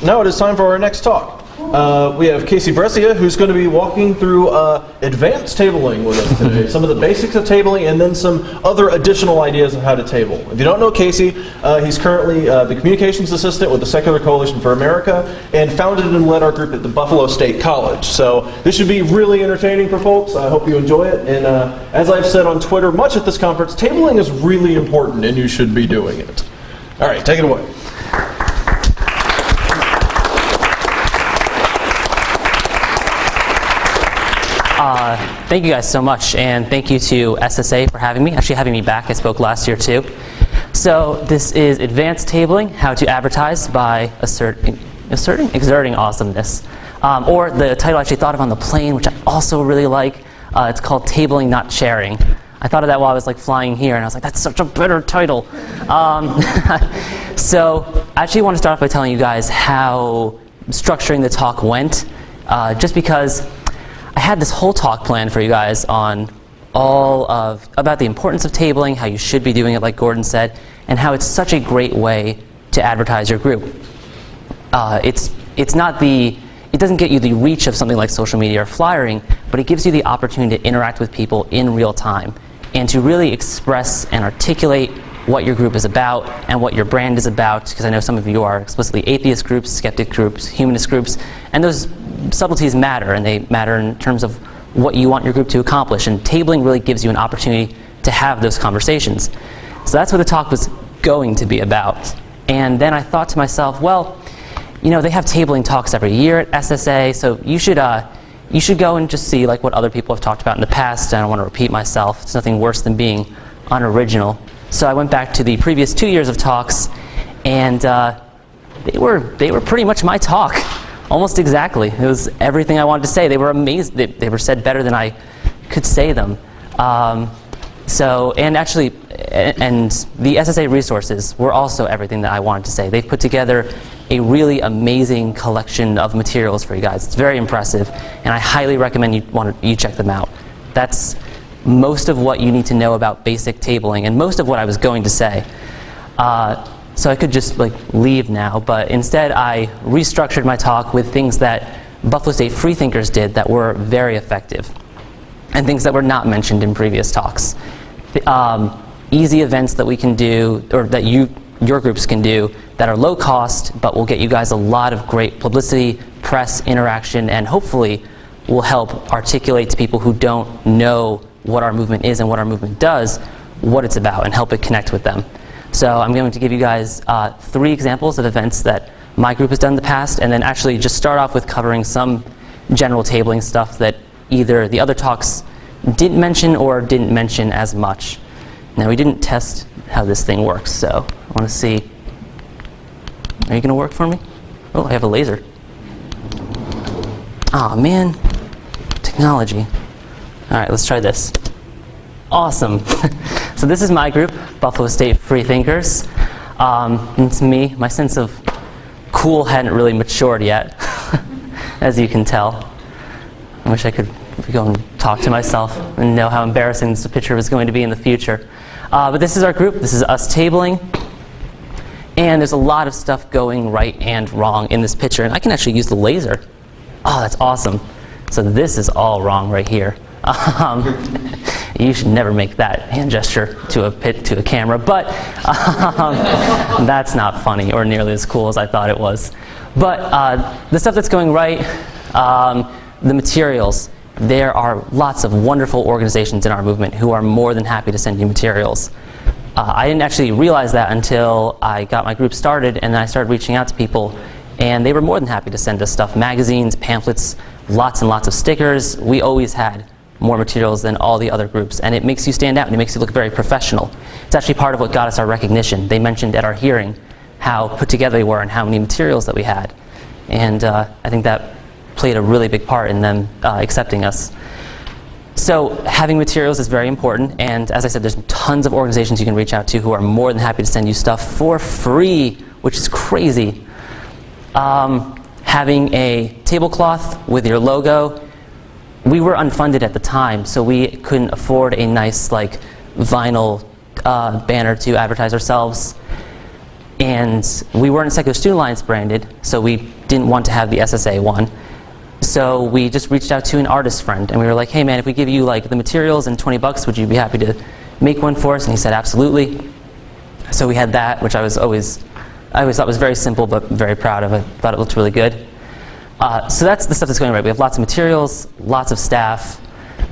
now it is time for our next talk. We have Casey Brescia, who's going to be walking through advanced tabling with us today. Some of the basics of tabling and then some other additional ideas of how to table. If you don't know Casey, he's currently the communications assistant with the Secular Coalition for America and founded and led our group at the Buffalo State College. So this should be really entertaining for folks. I hope you enjoy it. And as I've said on Twitter much at this conference, tabling is really important and you should be doing it. All right, take it away. Thank you guys so much, and thank you to SSA for having me back. I spoke last year too. So this is Advanced Tabling, How to Advertise by Exerting Awesomeness. Or the title I actually thought of on the plane, which I also really like. It's called Tabling, Not Sharing. I thought of that while I was like flying here, and I was like, that's such a better title. So I actually want to start off by telling you guys how structuring the talk went, just because I had this whole talk planned for you guys on about the importance of tabling, how you should be doing it like Gordon said, and how it's such a great way to advertise your group. It doesn't get you the reach of something like social media or flyering, but it gives you the opportunity to interact with people in real time and to really express and articulate what your group is about and what your brand is about, because I know some of you are explicitly atheist groups, skeptic groups, humanist groups, and those subtleties matter, and they matter in terms of what you want your group to accomplish, and tabling really gives you an opportunity to have those conversations. So that's what the talk was going to be about. And then I thought to myself, well, you know, they have tabling talks every year at SSA, so you should go and just see like what other people have talked about in the past. I don't want to repeat myself. It's nothing worse than being unoriginal. So I went back to the previous 2 years of talks, and they were pretty much my talk. Almost exactly. It was everything I wanted to say. They were amazed. They were said better than I could say them. And the SSA resources were also everything that I wanted to say. They've put together a really amazing collection of materials for you guys. It's very impressive, and I highly recommend you check them out. That's most of what you need to know about basic tabling, and most of what I was going to say. So I could just like leave now, but instead I restructured my talk with things that Buffalo State Freethinkers did that were very effective, and things that were not mentioned in previous talks. Easy events that we can do, or that your groups can do, that are low cost, but will get you guys a lot of great publicity, press, interaction, and hopefully will help articulate to people who don't know what our movement is and what our movement does, what it's about, and help it connect with them. So I'm going to give you guys 3 examples of events that my group has done in the past, and then actually just start off with covering some general tabling stuff that either the other talks didn't mention or didn't mention as much. Now, we didn't test how this thing works, so I want to see. Are you going to work for me? Oh, I have a laser. Aw, man. Technology. All right, let's try this. Awesome. So this is my group, Buffalo State Freethinkers. It's me. My sense of cool hadn't really matured yet, as you can tell. I wish I could go and talk to myself and know how embarrassing this picture was going to be in the future. But this is our group. This is us tabling. And there's a lot of stuff going right and wrong in this picture. And I can actually use the laser. Oh, that's awesome. So this is all wrong right here. You should never make that hand gesture to a camera, but that's not funny or nearly as cool as I thought it was. But the stuff that's going right, the materials, there are lots of wonderful organizations in our movement who are more than happy to send you materials. I didn't actually realize that until I got my group started, and then I started reaching out to people, and they were more than happy to send us stuff, magazines, pamphlets, lots and lots of stickers. We always had more materials than all the other groups, and it makes you stand out and it makes you look very professional. It's actually part of what got us our recognition. They mentioned at our hearing how put together they were and how many materials that we had, and I think that played a really big part in them accepting us. So having materials is very important, and as I said, there's tons of organizations you can reach out to who are more than happy to send you stuff for free, which is crazy. Having a tablecloth with your logo. We were unfunded at the time, so we couldn't afford a nice like vinyl banner to advertise ourselves. And we weren't Secular Student Alliance branded, so we didn't want to have the SSA one. So we just reached out to an artist friend, and we were like, hey man, if we give you like the materials and $20, would you be happy to make one for us? And he said, absolutely. So we had that, which I always thought was very simple, but very proud of it. Thought it looked really good. So that's the stuff that's going right. We have lots of materials, lots of staff.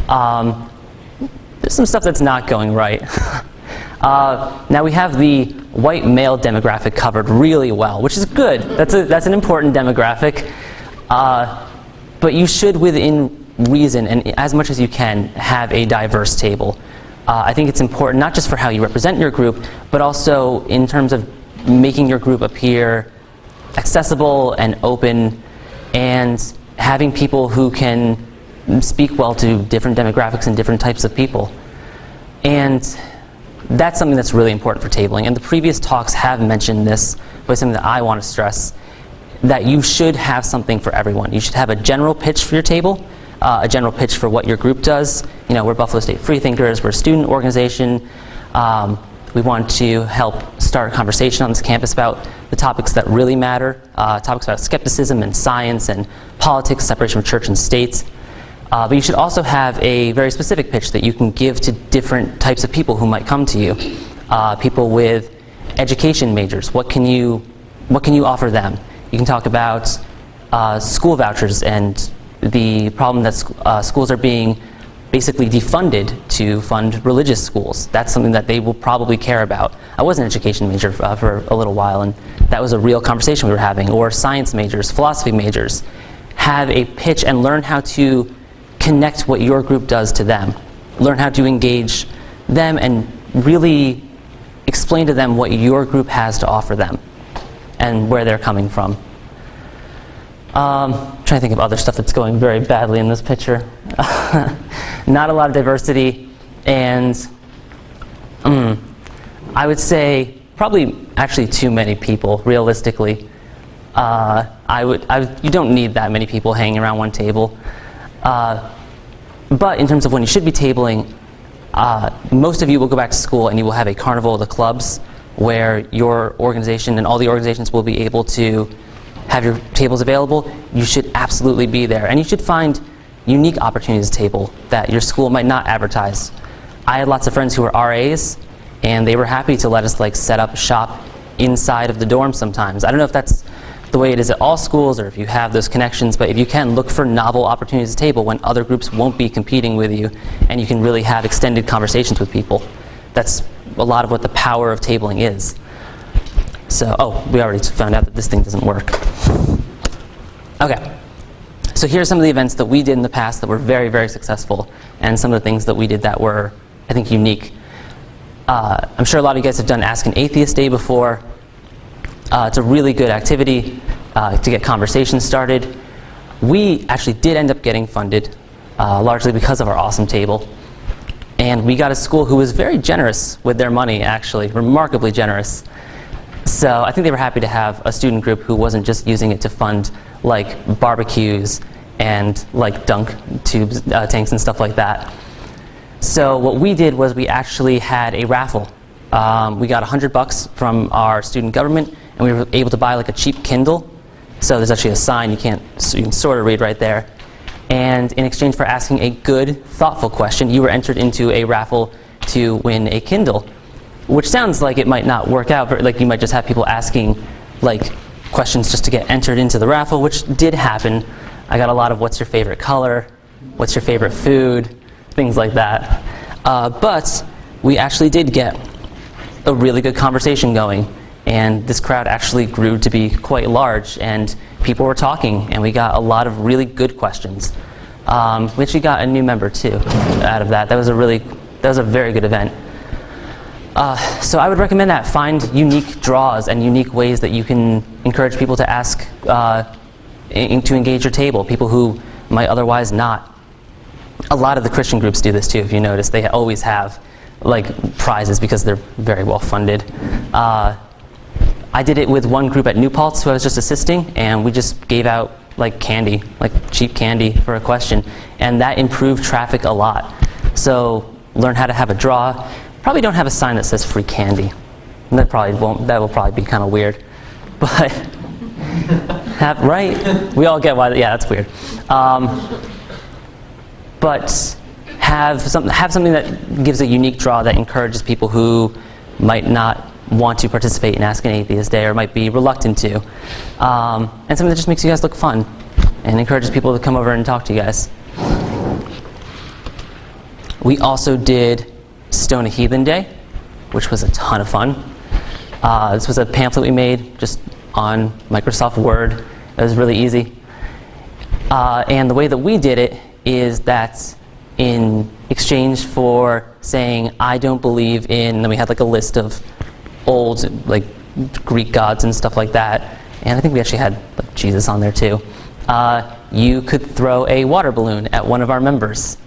There's some stuff that's not going right. Now we have the white male demographic covered really well, which is good. That's an important demographic. But you should, within reason and as much as you can, have a diverse table. I think it's important not just for how you represent your group, but also in terms of making your group appear accessible and open, and having people who can speak well to different demographics and different types of people. And that's something that's really important for tabling. And the previous talks have mentioned this, but it's something that I want to stress, that you should have something for everyone. You should have a general pitch for your table, a general pitch for what your group does. You know, we're Buffalo State Freethinkers, we're a student organization. We want to help start a conversation on this campus about the topics that really matter, topics about skepticism and science and politics, separation of church and state. But you should also have a very specific pitch that you can give to different types of people who might come to you. People with education majors, what can you offer them? You can talk about school vouchers and the problem that schools are being basically defunded to fund religious schools. That's something that they will probably care about. I was an education major for a little while, and that was a real conversation we were having. Or science majors, philosophy majors. Have a pitch and learn how to connect what your group does to them. Learn how to engage them and really explain to them what your group has to offer them and where they're coming from. Trying to think of other stuff that's going very badly in this picture. Not a lot of diversity, and I would say probably actually too many people, realistically. You don't need that many people hanging around one table. But in terms of when you should be tabling, most of you will go back to school and you will have a carnival of the clubs where your organization and all the organizations will be able to have your tables available. You should absolutely be there. And you should find unique opportunities to table that your school might not advertise. I had lots of friends who were RAs, and they were happy to let us set up shop inside of the dorm sometimes. I don't know if that's the way it is at all schools or if you have those connections, but if you can, look for novel opportunities to table when other groups won't be competing with you, and you can really have extended conversations with people. That's a lot of what the power of tabling is. So, we already found out that this thing doesn't work. Okay, so here are some of the events that we did in the past that were very, very successful, and some of the things that we did that were, I think, unique. I'm sure a lot of you guys have done Ask an Atheist Day before. It's a really good activity to get conversations started. We actually did end up getting funded, largely because of our awesome table. And we got a school who was very generous with their money, actually, remarkably generous. So I think they were happy to have a student group who wasn't just using it to fund barbecues and dunk tubes, tanks and stuff like that. So what we did was we actually had a raffle. We got $100 from our student government, and we were able to buy a cheap Kindle. So there's actually a sign you can sort of read right there. And in exchange for asking a good, thoughtful question, you were entered into a raffle to win a Kindle. Which sounds like it might not work out, but you might just have people asking questions just to get entered into the raffle, which did happen. I got a lot of what's your favorite color, what's your favorite food, things like that. But we actually did get a really good conversation going, and this crowd actually grew to be quite large, and people were talking, and we got a lot of really good questions. We actually got a new member too out of that. That was a very good event. So I would recommend that. Find unique draws and unique ways that you can encourage people to ask, to engage your table, people who might otherwise not. A lot of the Christian groups do this too, if you notice. They always have prizes because they're very well funded. I did it with one group at New Paltz who I was just assisting, and we just gave out candy, cheap candy for a question, and that improved traffic a lot. So learn how to have a draw. Probably don't have a sign that says free candy. That will probably be kind of weird. But, right? We all get why, yeah, that's weird. But have something that gives a unique draw that encourages people who might not want to participate in Ask an Atheist Day or might be reluctant to. And something that just makes you guys look fun and encourages people to come over and talk to you guys. We also did Stone a Heathen Day, which was a ton of fun. This was a pamphlet we made just on Microsoft Word. It was really easy. And the way that we did it is that in exchange for saying, I don't believe in, and then we had like a list of old like Greek gods and stuff like that. And I think we actually had like, Jesus on there too. You could throw a water balloon at one of our members.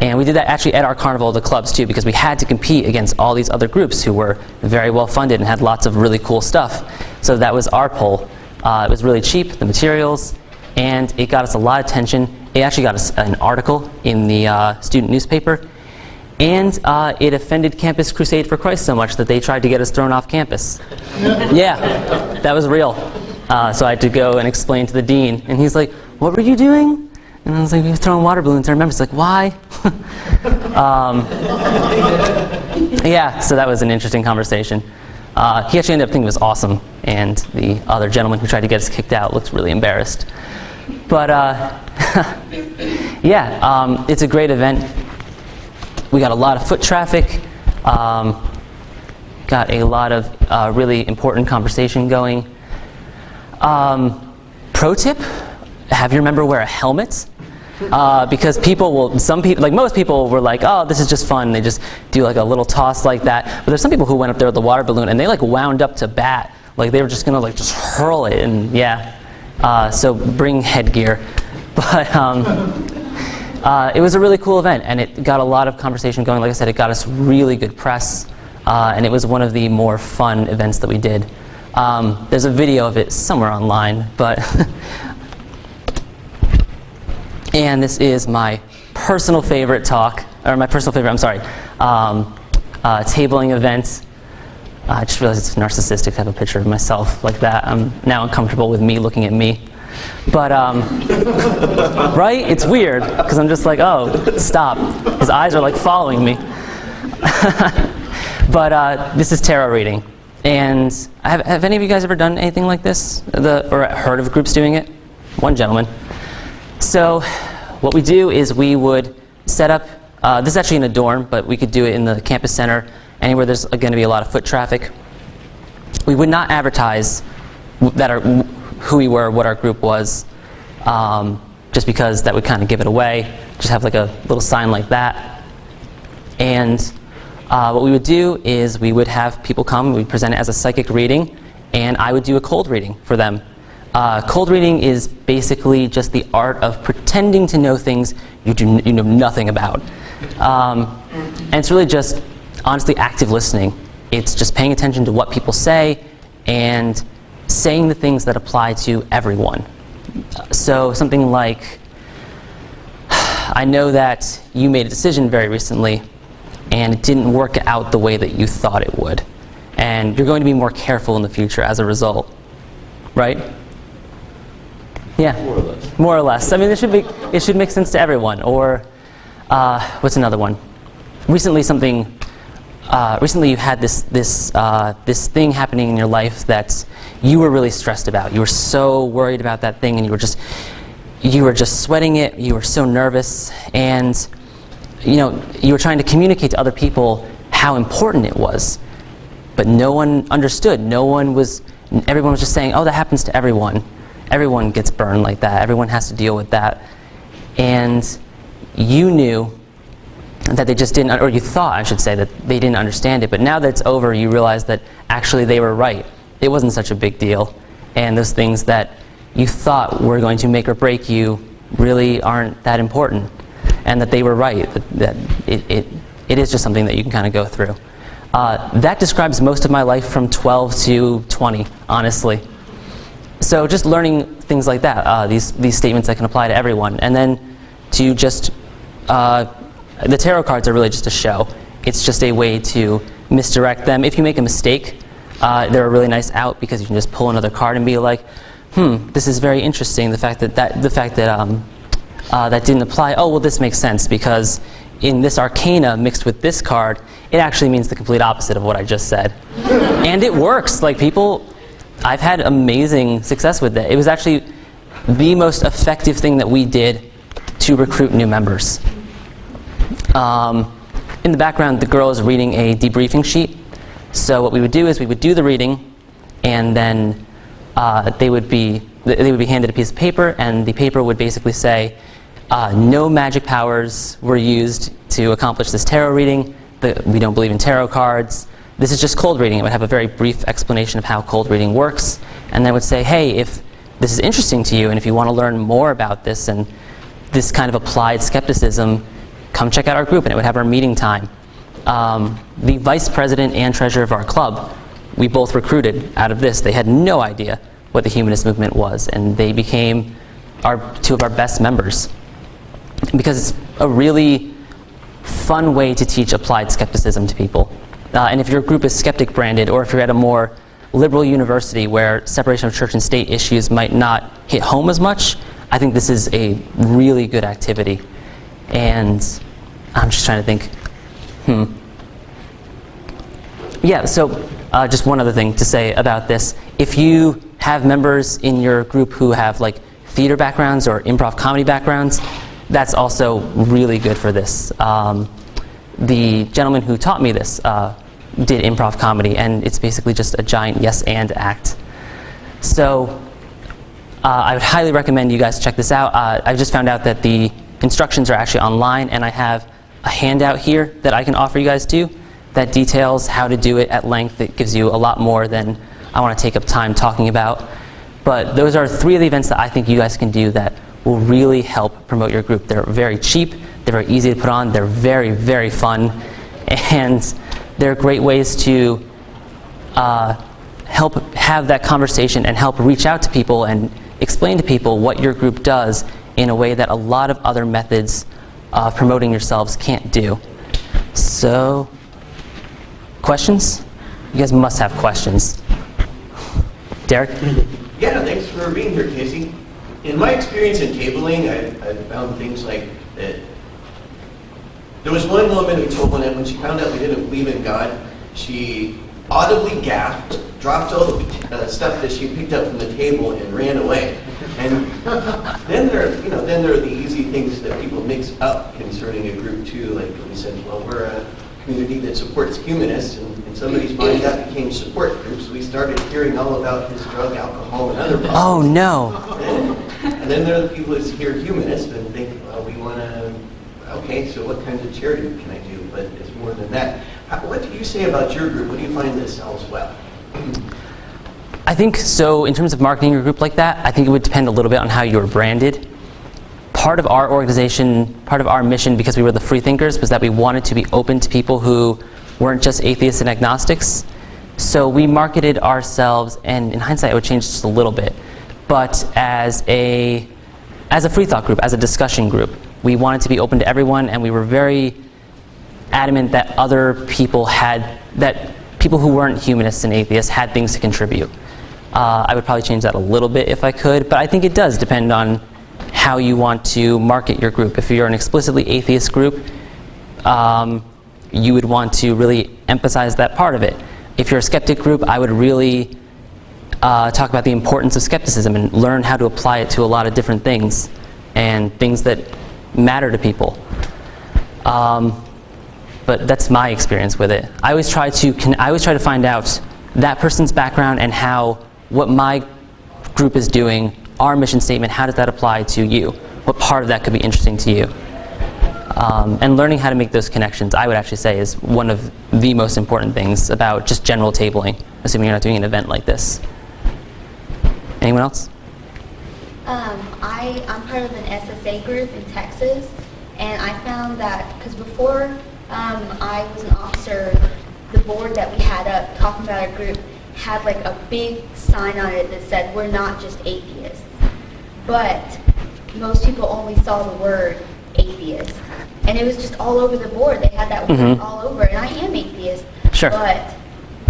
And we did that actually at our carnival of the clubs too, because we had to compete against all these other groups who were very well funded and had lots of really cool stuff. So that was our poll. It was really cheap, the materials, and it got us a lot of attention. It actually got us an article in the student newspaper, and it offended Campus Crusade for Christ so much that they tried to get us thrown off campus. Yeah, that was real. So I had to go and explain to the dean, and he's like, what were you doing? And I was like, we were throwing water balloons. I remember, he's like, why? Yeah, so that was an interesting conversation. He actually ended up thinking it was awesome, and the other gentleman who tried to get us kicked out looked really embarrassed. But yeah, it's a great event. We got a lot of foot traffic, got a lot of really important conversation going. Pro tip, have your member wear a helmet. Because most people were like, oh, this is just fun. They just do like a little toss like that. But there's some people who went up there with the water balloon and they like wound up to bat. Like they were just gonna like just hurl it, and yeah. So bring headgear. But it was a really cool event, and it got a lot of conversation going. Like I said, it got us really good press, and it was one of the more fun events that we did. There's a video of it somewhere online, but and this is my personal favorite talk, or my personal favorite, tabling event. I just realized it's narcissistic to have a picture of myself like that. I'm now uncomfortable with me looking at me. But, right? It's weird, because I'm just like, oh, stop. His eyes are like following me. But this is tarot reading. And have any of you guys ever done anything like this? Or heard of groups doing it? One gentleman. So what we do is we would set up, this is actually in a dorm, but we could do it in the campus center, anywhere there's going to be a lot of foot traffic. We would not advertise who we were, what our group was, just because that would kind of give it away. Just have like a little sign like that. And what we would do is we would have people come, we'd present it as a psychic reading, and I would do a cold reading for them. Cold reading is basically just the art of pretending to know things you know nothing about. And it's really just, honestly, active listening. It's just paying attention to what people say and saying the things that apply to everyone. So something like, I know that you made a decision very recently and it didn't work out the way that you thought it would. And you're going to be more careful in the future as a result. Right? Yeah. More or less. More or less. I mean, it should make sense to everyone. Or, what's another one? Recently you had this thing happening in your life that you were really stressed about. You were so worried about that thing, and you were just sweating it. You were so nervous, and you were trying to communicate to other people how important it was, but no one understood. Everyone was just saying, "Oh, that happens to everyone. Everyone gets burned like that. Everyone has to deal with that," and you knew that they just didn't, or you thought, I should say, that they didn't understand it. But now that it's over, you realize that actually they were right. It wasn't such a big deal. And those things that you thought were going to make or break you really aren't that important. And that they were right. That it is just something that you can kind of go through. That describes most of my life from 12 to 20, honestly. So just learning things like that, these statements that can apply to everyone. And then to just... the tarot cards are really just a show. It's just a way to misdirect them. If you make a mistake, they're a really nice out because you can just pull another card and be like, this is very interesting. The fact that that didn't apply. Oh, well, this makes sense because in this arcana mixed with this card, it actually means the complete opposite of what I just said. And it works. Like I've had amazing success with it. It was actually the most effective thing that we did to recruit new members. In the background, the girl is reading a debriefing sheet. So what we would do is we would do the reading, and then they would be handed a piece of paper, and the paper would basically say, no magic powers were used to accomplish this tarot reading. We don't believe in tarot cards. This is just cold reading. It would have a very brief explanation of how cold reading works, and then would say, hey, if this is interesting to you, and if you want to learn more about this and this kind of applied skepticism, come check out our group, and it would have our meeting time. The vice president and treasurer of our club, we both recruited out of this. They had no idea what the humanist movement was, and they became two of our best members. Because it's a really fun way to teach applied skepticism to people. And if your group is skeptic branded, or if you're at a more liberal university where separation of church and state issues might not hit home as much, I think this is a really good activity. And I'm just trying to think. Yeah, so just one other thing to say about this. If you have members in your group who have like theater backgrounds or improv comedy backgrounds, that's also really good for this. The gentleman who taught me this did improv comedy, and it's basically just a giant yes and act. So I would highly recommend you guys check this out. I've just found out that the instructions are actually online, and I have a handout here that I can offer you guys too that details how to do it at length. It gives you a lot more than I want to take up time talking about. But those are 3 of the events that I think you guys can do that will really help promote your group. They're very cheap, they're very easy to put on, they're very, very fun, and they're great ways to help have that conversation and help reach out to people and explain to people what your group does in a way that a lot of other methods of promoting yourselves can't do. So, questions? You guys must have questions. Derek? Yeah, thanks for being here, Casey. In my experience in tabling, I found things like that. There was one woman who told me that when she found out we didn't believe in God, she audibly gasped, dropped all the stuff that she picked up from the table, and ran away. And then there are the easy things that people mix up concerning a group too. Like we said, well, we're a community that supports humanists, and in somebody's mind that became support groups. We started hearing all about his drug, alcohol, and other problems. Oh no! And then there are the people that hear humanist and think, well, we want to. Okay, so what kinds of charity can I do? But it's more than that. What do you say about your group? What do you find that sells well? I think so. In terms of marketing your group like that, I think it would depend a little bit on how you were branded. Part of our organization, part of our mission, because we were the Freethinkers, was that we wanted to be open to people who weren't just atheists and agnostics. So we marketed ourselves, and in hindsight, it would change just a little bit, but as a free thought group, as a discussion group. We wanted to be open to everyone, and we were very adamant that people who weren't humanists and atheists had things to contribute. I would probably change that a little bit if I could, but I think it does depend on how you want to market your group. If you're an explicitly atheist group, you would want to really emphasize that part of it. If you're a skeptic group, I would really talk about the importance of skepticism and learn how to apply it to a lot of different things and things that matter to people. But that's my experience with it. I always try to find out that person's background and what my group is doing, our mission statement, how does that apply to you? What part of that could be interesting to you? And learning how to make those connections, I would actually say, is one of the most important things about just general tabling, assuming you're not doing an event like this. Anyone else? I'm part of an SSA group in Texas, and I found that, because before I was an officer, the board that we had up talking about our group had like a big sign on it that said, we're not just atheists. But most people only saw the word atheist. And it was just all over the board. They had that word all over, and I am atheist. Sure. But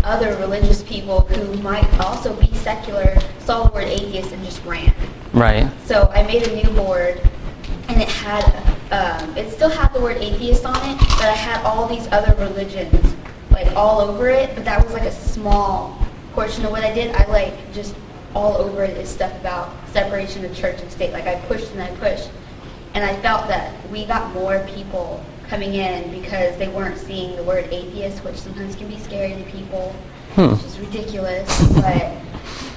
other religious people who might also be secular saw the word atheist and just ran. Right. So I made a new board, and it had, it still had the word atheist on it, but I had all these other religions, like all over it, but that was like a small portion of what I did. I like just all over it is stuff about separation of church and state. Like I pushed and I pushed, and I felt that we got more people coming in because they weren't seeing the word atheist, which sometimes can be scary to people, which is ridiculous, but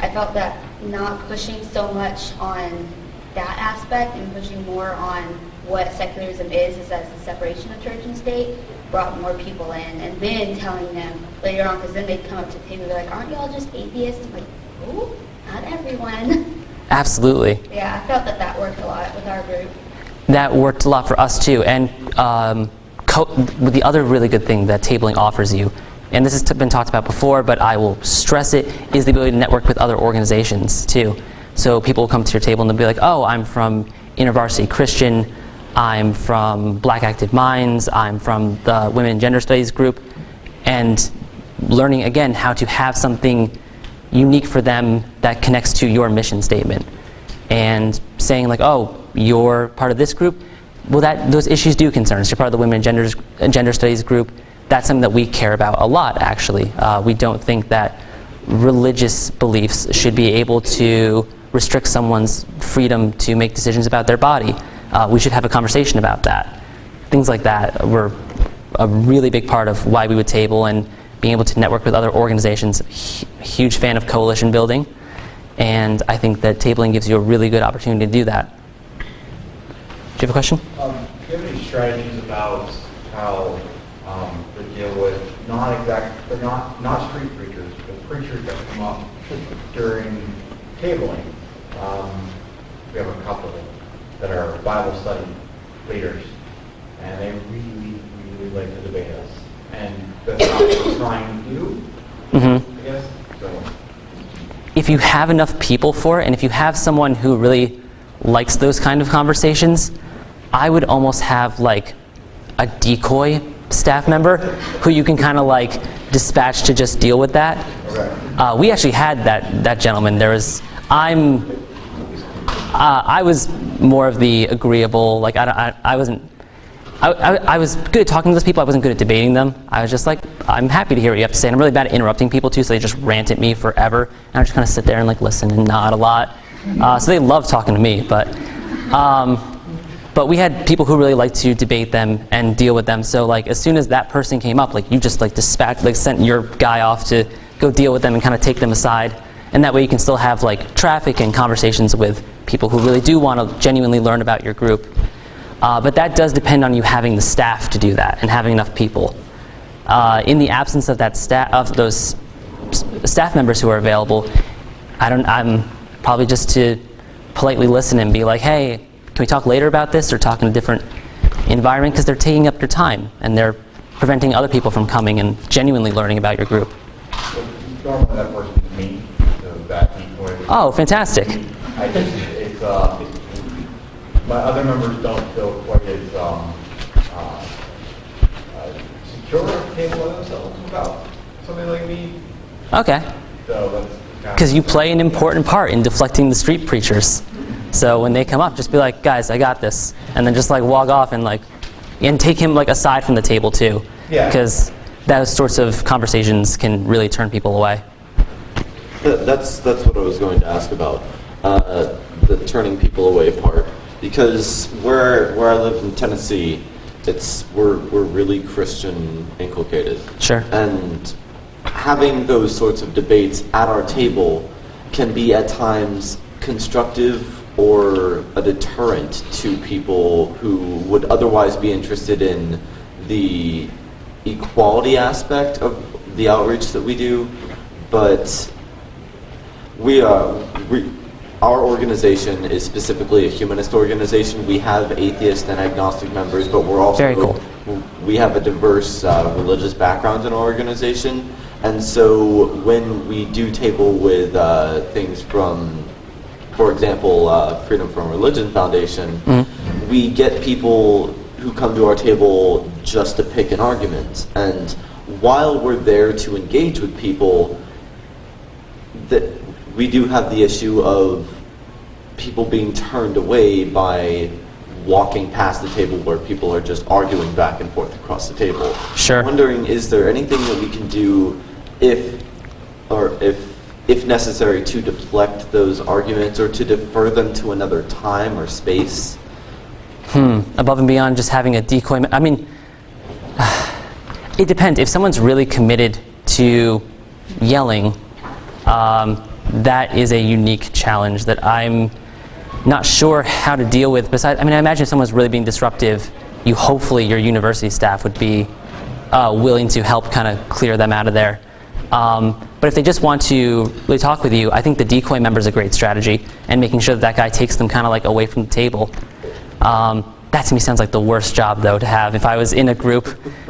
I felt that not pushing so much on that aspect and pushing more on what secularism is as the separation of church and state brought more people in, and then telling them later on, because then they'd come up to the table and be like, aren't y'all just atheists? I'm like, oh, not everyone. Absolutely. Yeah, I felt that that worked a lot with our group. That worked a lot for us too. And the other really good thing that tabling offers you, and this has been talked about before, but I will stress it, is the ability to network with other organizations too. So people will come to your table and they'll be like, oh, I'm from InterVarsity Christian, I'm from Black Active Minds, I'm from the Women and Gender Studies group, and learning again how to have something unique for them that connects to your mission statement. And saying like, oh, you're part of this group, well, those issues do concern us. You're part of the Women and Gender Studies group. That's something that we care about a lot, actually. We don't think that religious beliefs should be able to restrict someone's freedom to make decisions about their body. We should have a conversation about that. Things like that were a really big part of why we would table, and being able to network with other organizations. Huge fan of coalition building, and I think that tabling gives you a really good opportunity to do that. Do you have a question? Do you have any strategies about how to deal with not street preachers, but preachers that come up during tabling? We have a couple that are Bible study leaders, and they really, really like to debate us. And that's not what we're trying to do, I guess. So. If you have enough people for it, and if you have someone who really likes those kind of conversations, I would almost have like a decoy staff member who you can kind of like dispatch to just deal with that. Okay. We actually had that gentleman. I was more of the agreeable, like I was good at talking to those people. I wasn't good at debating them. I was just like, I'm happy to hear what you have to say. And I'm really bad at interrupting people too, so they just rant at me forever. And I just kind of sit there and like listen and nod a lot. So they love talking to me, but we had people who really liked to debate them and deal with them. So like as soon as that person came up, like you just like dispatched, like sent your guy off to go deal with them and kind of take them aside. And that way you can still have like traffic and conversations with people who really do want to genuinely learn about your group. But that does depend on you having the staff to do that and having enough people. In the absence of those staff members who are available, I'm probably just to politely listen and be like, hey, can we talk later about this, or talk in a different environment, because they're taking up your time and they're preventing other people from coming and genuinely learning about your group. So normally that person is me, so that decoy. Oh, fantastic. I think it's my other members don't feel quite as secure at the table by themselves about something like me. Okay. So that's because you play an important part in deflecting the street preachers. So when they come up, just be like, guys, I got this. And then just like walk off and take him like aside from the table too. Yeah. Because those sorts of conversations can really turn people away. That's what I was going to ask about, the turning people away part. Because where I live in Tennessee, we're really Christian inculcated. Sure. And having those sorts of debates at our table can be at times constructive or a deterrent to people who would otherwise be interested in the equality aspect of the outreach that we do. But our organization is specifically a humanist organization. We have atheist and agnostic members, but we're also very cool. We have a diverse religious background in our organization, and so when we do table with things from, for example, Freedom from Religion Foundation, we get people who come to our table just to pick an argument. And while we're there to engage with people, that we do have the issue of people being turned away by walking past the table where people are just arguing back and forth across the table. Sure. I'm wondering, is there anything that we can do if necessary to deflect those arguments or to defer them to another time or space? Above and beyond just having a decoy. I mean, it depends. If someone's really committed to yelling, that is a unique challenge that I'm not sure how to deal with. Besides, I mean, I imagine if someone's really being disruptive, hopefully your university staff would be willing to help kind of clear them out of there. But if they just want to really talk with you, I think the decoy member is a great strategy, and making sure that that guy takes them kind of like away from the table. That to me sounds like the worst job, though, to have if I was in a group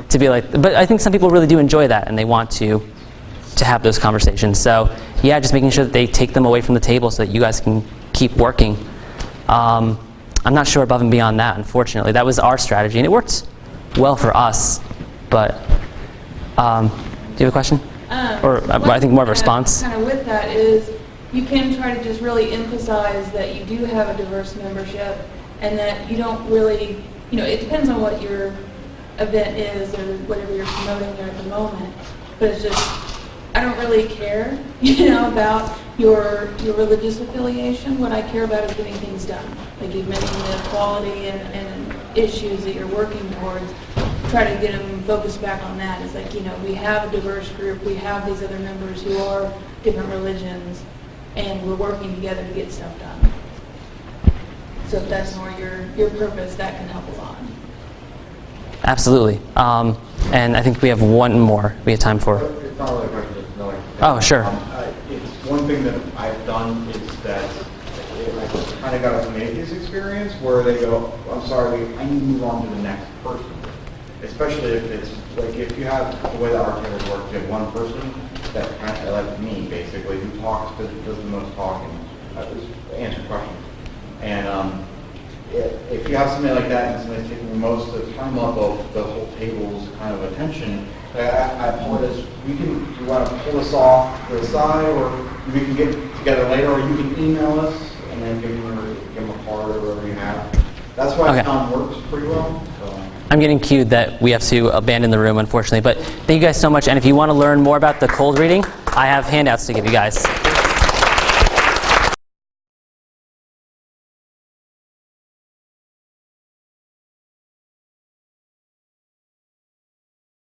to be like, but I think some people really do enjoy that, and they want to have those conversations. So yeah, just making sure that they take them away from the table so that you guys can keep working. I'm not sure above and beyond that, unfortunately. That was our strategy, and it worked well for us. But do you have a question? Or I think more of a response? Kind of with that is, you can try to just really emphasize that you do have a diverse membership, and that you don't really, it depends on what your event is or whatever you're promoting there at the moment. But it's just, I don't really care, about your religious affiliation. What I care about is getting things done. Like you mentioned, the quality and issues that you're working towards. Try to get them focused back on that. It's like, we have a diverse group. We have these other members who are different religions, and we're working together to get stuff done. So if that's more your purpose, that can help a lot. Absolutely. And I think we have one more we have time for. It's not really a question, it's another. Oh, sure. It's one thing that I've done is that I kind of got an atheist experience where they go, I'm sorry, I need to move on to the next person. Especially if it's, like, if you have, the way that our tables work, you have one person that kind of, like me, basically, who talks, does the most talking, answer questions. And if you have somebody like that and somebody's taking most of the time up of the whole table's kind of attention, I apologize. We want to pull this off to the side, or we can get together later, or you can email us and then give them a card or whatever you have. That's why I found works pretty well. So. I'm getting cued that we have to abandon the room, unfortunately. But thank you guys so much. And if you want to learn more about the cold reading, I have handouts to give you guys.